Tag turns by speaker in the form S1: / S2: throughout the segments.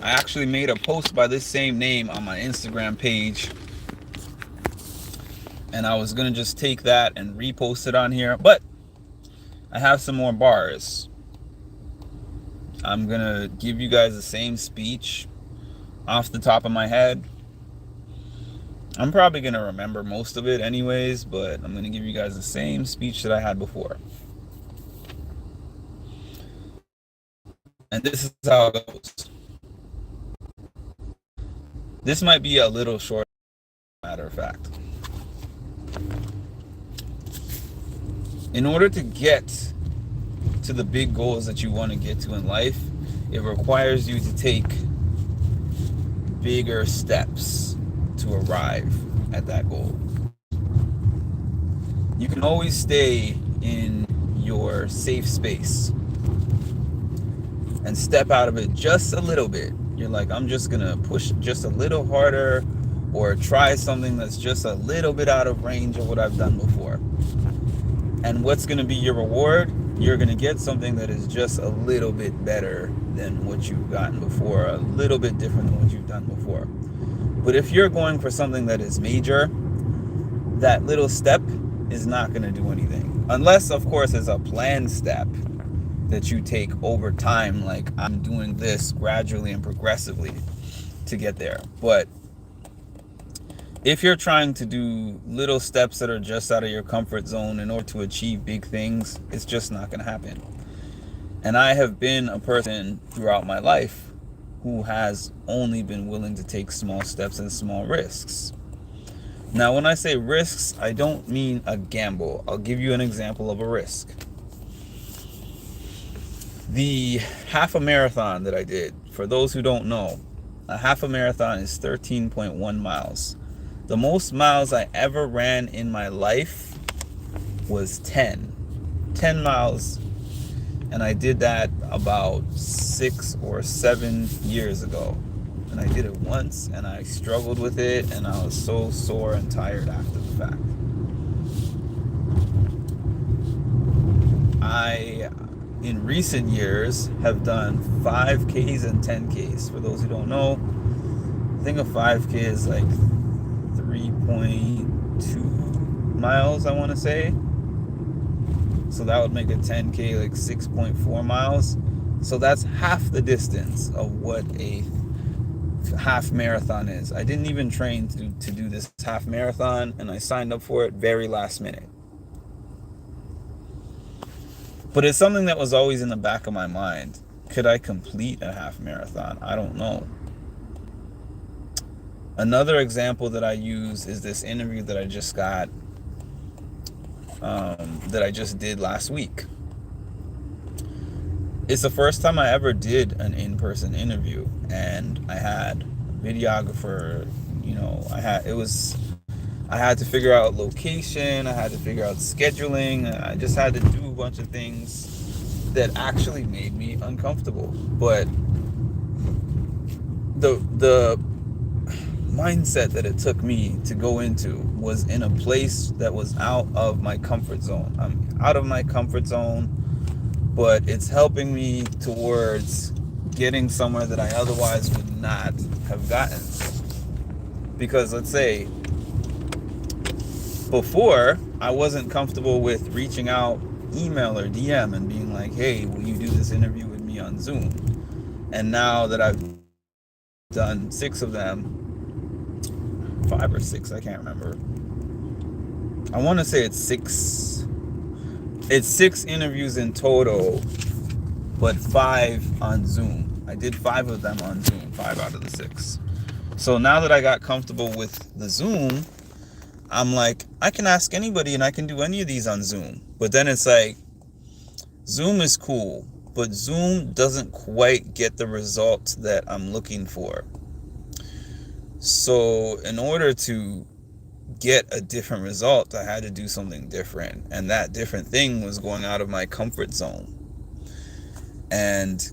S1: I actually made a post by this same name on my Instagram page, and I was gonna just take that and repost it on here, but I have some more bars. I'm gonna give you guys the same speech off the top of my head. I'm probably gonna remember most of it anyways, but I'm gonna give you guys the same speech that I had before. And this is how it goes. This might be a little short, matter of fact. In order to get to the big goals that you want to get to in life, it requires you to take bigger steps to arrive at that goal. You can always stay in your safe space and step out of it just a little bit. You're like, I'm just gonna push just a little harder, or try something that's just a little bit out of range of what I've done before. And what's gonna be your reward? You're gonna get something that is just a little bit better than what you've gotten before, a little bit different than what you've done before. But if you're going for something that is major, that little step is not gonna do anything. Unless, of course, it's a planned step that you take over time, like I'm doing this gradually and progressively to get there. But if you're trying to do little steps that are just out of your comfort zone in order to achieve big things, it's just not going to happen. And I have been a person throughout my life who has only been willing to take small steps and small risks. Now, when I say risks, I don't mean a gamble. I'll give you an example of a risk. The half a marathon that I did, for those who don't know, a half a marathon is 13.1 miles. The most miles I ever ran in my life was 10 miles, and I did that about 6 or 7 years ago. And I did it once, and I struggled with it, and I was so sore and tired after the fact. I, in recent years, have done 5Ks and 10Ks. For those who don't know, I think a 5K is like 3.2 miles, I want to say. So that would make a 10K like 6.4 miles. So that's half the distance of what a half marathon is. I didn't even train to do this half marathon, and I signed up for it very last minute. But it's something that was always in the back of my mind. Could I complete a half marathon? I don't know. Another example that I use is this interview that I just got, that I just did last week. It's the first time I ever did an in-person interview, and I had a videographer. I had to figure out location, I had to figure out scheduling, I just had to do a bunch of things that actually made me uncomfortable. But the mindset that it took me to go into was in a place that was out of my comfort zone. I'm out of my comfort zone, but it's helping me towards getting somewhere that I otherwise would not have gotten. Because let's say before, I wasn't comfortable with reaching out, email or DM, and being like, hey, will you do this interview with me on Zoom? And now that I've done 6 of them, 5 or 6, I can't remember. I want to say it's 6. It's 6 interviews in total, but 5 on Zoom. I did 5 of them on Zoom, 5 out of the 6. So now that I got comfortable with the Zoom, I'm like, I can ask anybody and I can do any of these on Zoom. But then it's like, Zoom is cool, but Zoom doesn't quite get the results that I'm looking for. So in order to get a different result, I had to do something different. And that different thing was going out of my comfort zone and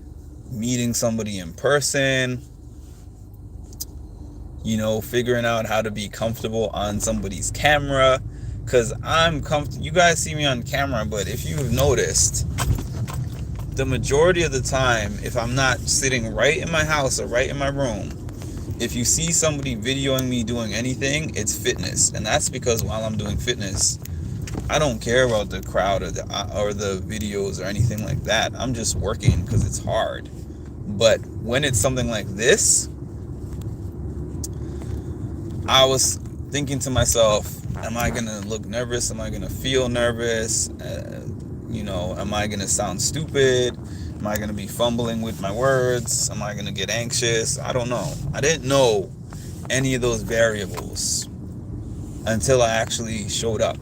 S1: meeting somebody in person, figuring out how to be comfortable on somebody's camera. Because I'm comfortable. You guys see me on camera, but if you've noticed, the majority of the time, if I'm not sitting right in my house or right in my room, if you see somebody videoing me doing anything, it's fitness. And that's because while I'm doing fitness, I don't care about the crowd or the videos or anything like that. I'm just working because it's hard. But when it's something like this, I was thinking to myself, am I going to look nervous? Am I going to feel nervous? Am I going to sound stupid? Am I going to be fumbling with my words? Am I going to get anxious? I don't know. I didn't know any of those variables until I actually showed up.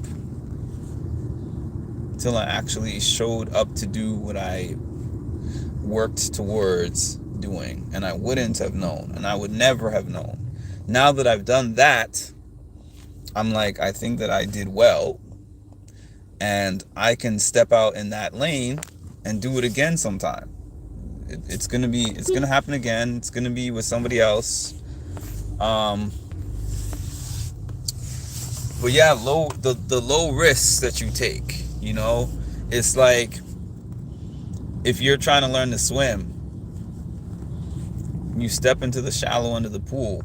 S1: Until I actually showed up to do what I worked towards doing. And I wouldn't have known. And I would never have known. Now that I've done that, I'm like, I think that I did well. And I can step out in that lane and do it again sometime. It's gonna happen again. It's gonna be with somebody else. But yeah, the low risks that you take, it's like if you're trying to learn to swim, you step into the shallow end of the pool,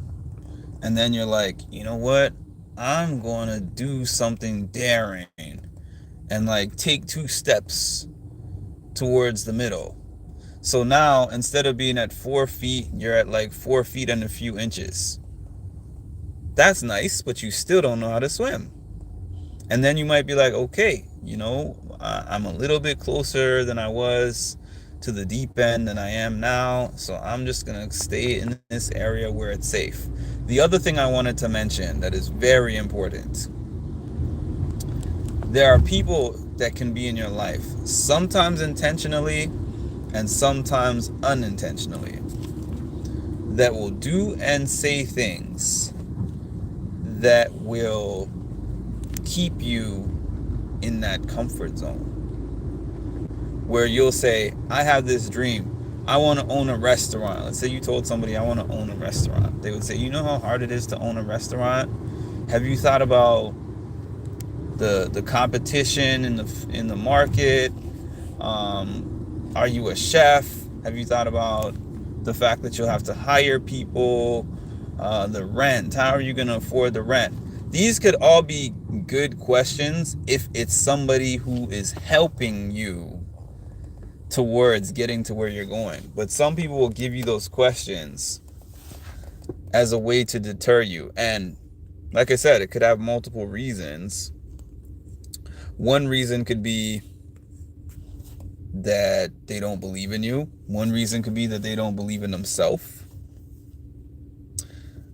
S1: and then you're like, you know what? I'm gonna do something daring and like take 2 steps towards the middle. So now instead of being at 4 feet, you're at like 4 feet and a few inches. That's nice, but you still don't know how to swim. And then you might be like, okay, I'm a little bit closer than I was to the deep end than I am now, so I'm just gonna stay in this area where it's safe. The other thing I wanted to mention that is very important: there are people that can be in your life, sometimes intentionally and sometimes unintentionally, that will do and say things that will keep you in that comfort zone. Where you'll say, I have this dream. I want to own a restaurant. Let's say you told somebody, I want to own a restaurant. They would say, you know how hard it is to own a restaurant? Have you thought about the competition in the market? Are you a chef? Have you thought about the fact that you'll have to hire people? The rent. How are you going to afford the rent? These could all be good questions if it's somebody who is helping you towards getting to where you're going. But some people will give you those questions as a way to deter you. And like I said, it could have multiple reasons. One reason could be that they don't believe in you. One reason could be that they don't believe in themselves.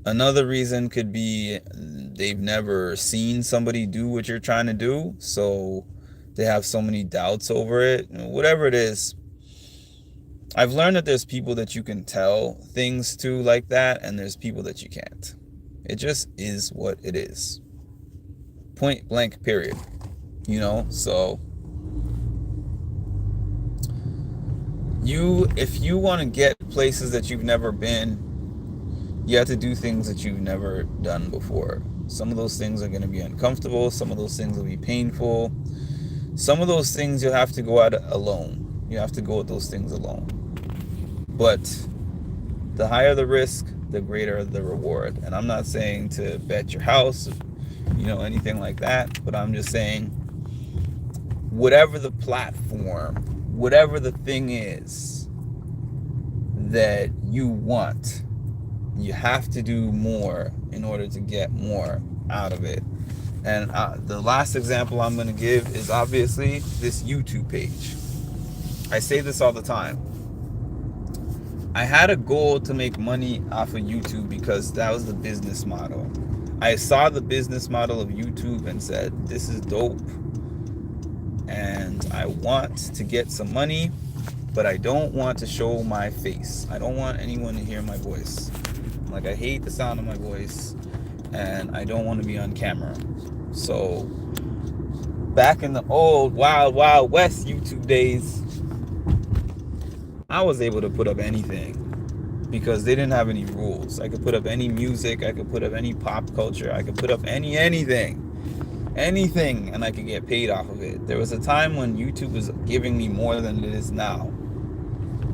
S1: Another reason could be they've never seen somebody do what you're trying to do, so they have so many doubts over it. Whatever it is, I've learned that there's people that you can tell things to like that, and there's people that you can't. It just is what it is. Point blank, period. So if you want to get places that you've never been, you have to do things that you've never done before. Some of those things are going to be uncomfortable. Some of those things will be painful. Some of those things you'll have to go out alone. You have to go with those things alone. But the higher the risk, the greater the reward. And I'm not saying to bet your house, anything like that. But I'm just saying, whatever the platform, whatever the thing is that you want, you have to do more in order to get more out of it. And the last example I'm going to give is obviously this YouTube page. I say this all the time. I had a goal to make money off of YouTube because that was the business model. I saw the business model of YouTube and said, this is dope. And I want to get some money, but I don't want to show my face. I don't want anyone to hear my voice. Like, I hate the sound of my voice, and I don't want to be on camera. So back in the old Wild Wild West YouTube days, I was able to put up anything because they didn't have any rules. I could put up any music, I could put up any pop culture, I could put up anything, and I could get paid off of it. There was a time when YouTube was giving me more than it is now.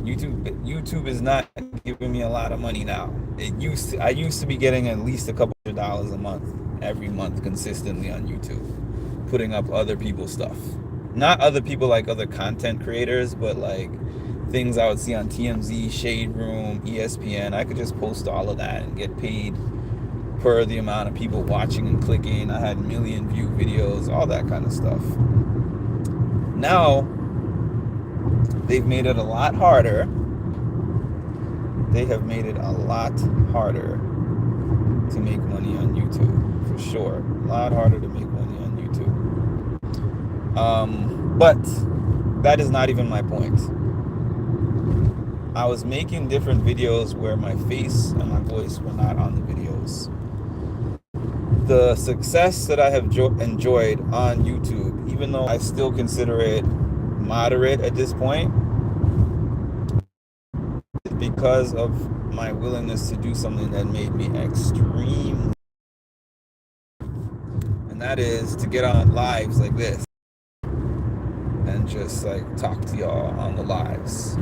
S1: YouTube is not giving me a lot of money now. I used to be getting at least a couple of dollars a month, every month, consistently on YouTube, putting up other people's stuff. Not other people like other content creators, but like things I would see on TMZ, Shade Room, ESPN. I could just post all of that and get paid per the amount of people watching and clicking. I had million view videos, all that kind of stuff. Now they've made it a lot harder. They have made it a lot harder to make money on YouTube, for sure. A lot harder to make money on YouTube. But that is not even my point. I was making different videos where my face and my voice were not on the videos. The success that I have enjoyed on YouTube, even though I still consider it moderate at this point, is because of my willingness to do something that made me extreme, and that is to get on lives like this and just like talk to y'all on the lives.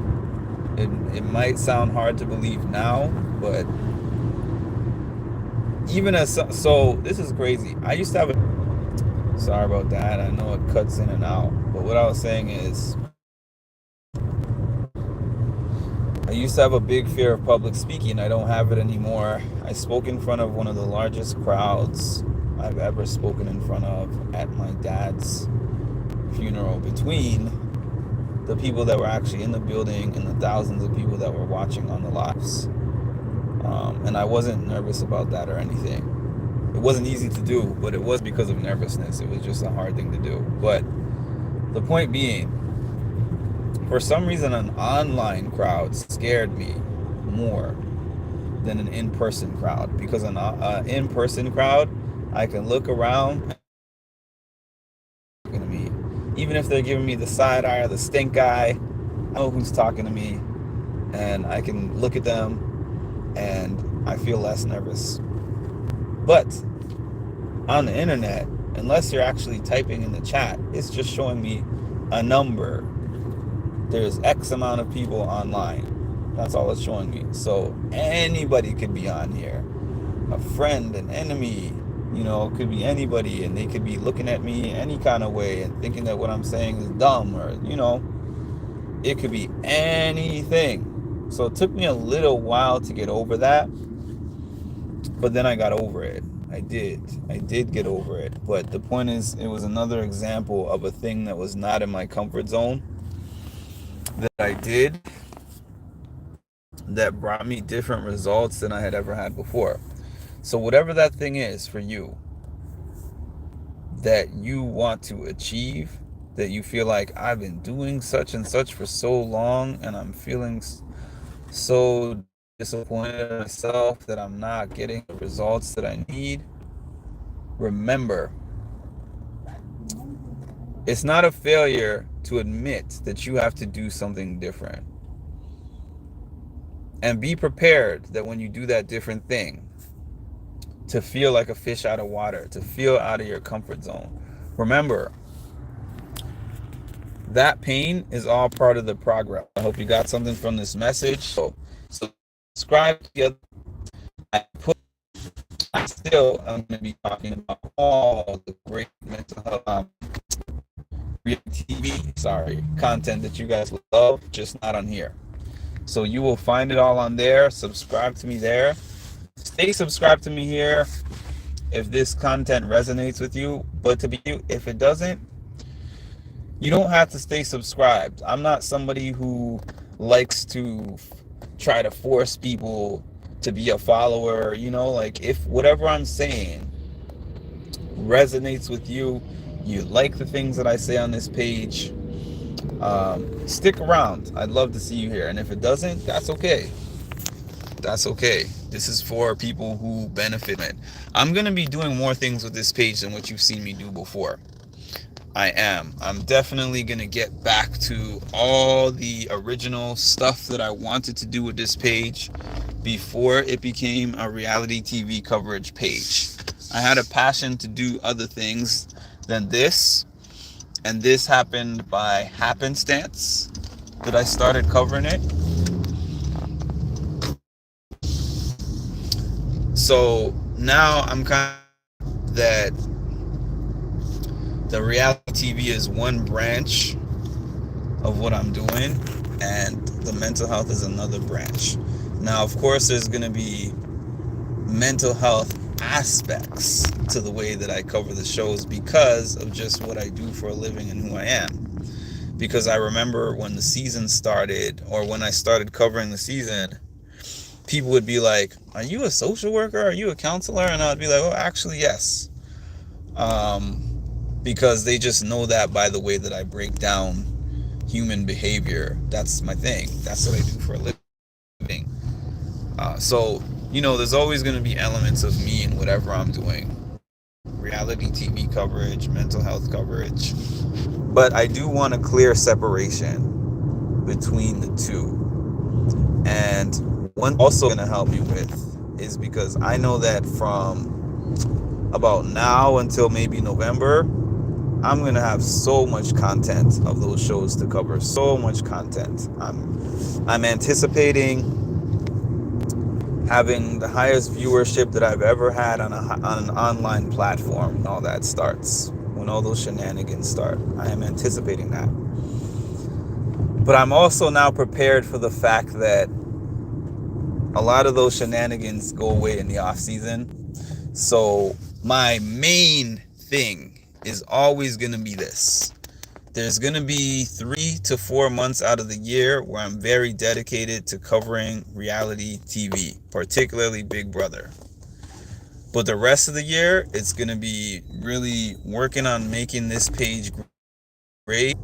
S1: It might sound hard to believe now, but even as so this is crazy. I used to have sorry about that, I know it cuts in and out, but what I was saying is I used to have a big fear of public speaking. I don't have it anymore. I spoke in front of one of the largest crowds I've ever spoken in front of at my dad's funeral, between the people that were actually in the building and the thousands of people that were watching on the lives. And I wasn't nervous about that or anything. It wasn't easy to do, but it was because of nervousness. It was just a hard thing to do. But the point being, for some reason, an online crowd scared me more than an in-person crowd, because an in-person crowd, I can look around and me, even if they're giving me the side eye or the stink eye, I know who's talking to me, and I can look at them and I feel less nervous. But on the internet, unless you're actually typing in the chat, it's just showing me a number. There's X amount of people online. That's all it's showing me. So anybody could be on here. A friend, an enemy, it could be anybody, and they could be looking at me any kind of way and thinking that what I'm saying is dumb, or, it could be anything. So it took me a little while to get over that, but then I got over it. I did get over it. But the point is, it was another example of a thing that was not in my comfort zone that I did that brought me different results than I had ever had before. So whatever that thing is for you that you want to achieve, that you feel like, I've been doing such and such for so long and I'm feeling so disappointed in myself that I'm not getting the results that I need, remember, it's not a failure to admit that you have to do something different. And be prepared that when you do that different thing, to feel like a fish out of water, to feel out of your comfort zone. Remember, that pain is all part of the progress. I hope you got something from this message. So subscribe to the other. I'm going to be talking about all the great mental health content that you guys love, just not on here. So you will find it all on there. Subscribe to me there. Stay subscribed to me here if this content resonates with you. But if it doesn't, you don't have to stay subscribed. I'm not somebody who likes to try to force people to be a follower. If whatever I'm saying resonates with you, you like the things that I say on this page, stick around. I'd love to see you here. And if it doesn't, that's okay. This is for people who benefit from it. I'm going to be doing more things with this page than what you've seen me do before. I'm definitely going to get back to all the original stuff that I wanted to do with this page before it became a reality TV coverage page. I had a passion to do other things than this, and this happened by happenstance that I started covering it. So now I'm kind of that the reality TV is one branch of what I'm doing, and the mental health is another branch. Now, of course, there's going to be mental health aspects to the way that I cover the shows because of just what I do for a living and who I am. Because I remember when the season started, or when I started covering the season, people would be like, "Are you a social worker? Are you a counselor?" And I'd be like, "Oh, actually, yes." Because they just know that by the way that I break down human behavior. That's my thing. That's what I do for a living. So, there's always going to be elements of me in whatever I'm doing. Reality TV coverage, mental health coverage. But I do want a clear separation between the two. And one also going to help me with is because I know that from about now until maybe November, I'm going to have so much content of those shows to cover. So much content. I'm anticipating having the highest viewership that I've ever had on an online platform when all that starts, when all those shenanigans start. I am anticipating that. But I'm also now prepared for the fact that a lot of those shenanigans go away in the off season. So my main thing is always going to be this. There's going to be 3 to 4 months out of the year where I'm very dedicated to covering reality TV, particularly Big Brother. But the rest of the year, it's going to be really working on making this page great.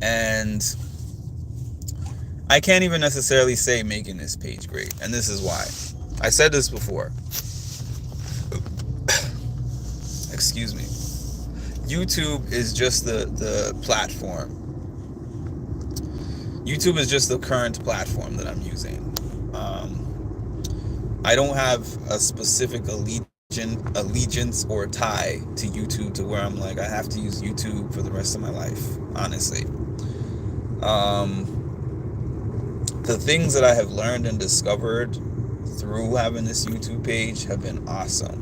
S1: And I can't even necessarily say making this page great. And this is why. I said this before. Excuse me. YouTube is just the platform. YouTube is just the current platform that I'm using. I don't have a specific allegiance or tie to YouTube to where I'm like, I have to use YouTube for the rest of my life, honestly. The things that I have learned and discovered through having this YouTube page have been awesome.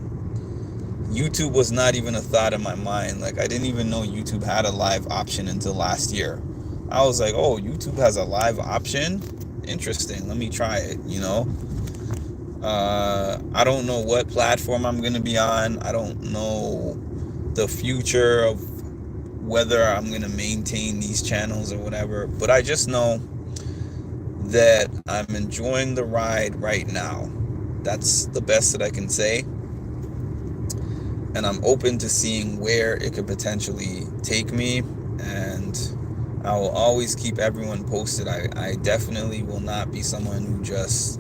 S1: YouTube was not even a thought in my mind. Like, I didn't even know YouTube had a live option until last year. I was like, oh, YouTube has a live option? Interesting. Let me try it, I don't know what platform I'm going to be on. I don't know the future of whether I'm going to maintain these channels or whatever. But I just know that I'm enjoying the ride right now. That's the best that I can say. And I'm open to seeing where it could potentially take me, and I will always keep everyone posted. I definitely will not be someone who just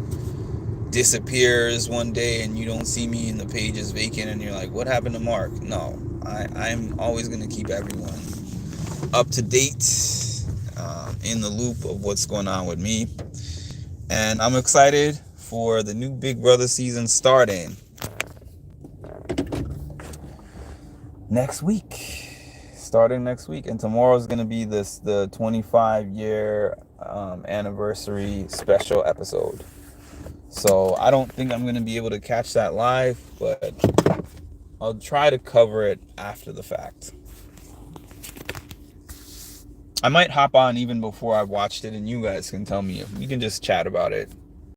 S1: disappears one day and you don't see me and the page is vacant and you're like, what happened to Mark? No, I'm always going to keep everyone up to date, in the loop of what's going on with me. And I'm excited for the new Big Brother season starting next week. And tomorrow's going to be the 25-year anniversary special episode. So I don't think I'm going to be able to catch that live, but I'll try to cover it after the fact. I might hop on even before I've watched it, and you guys can tell me. We can just chat about it.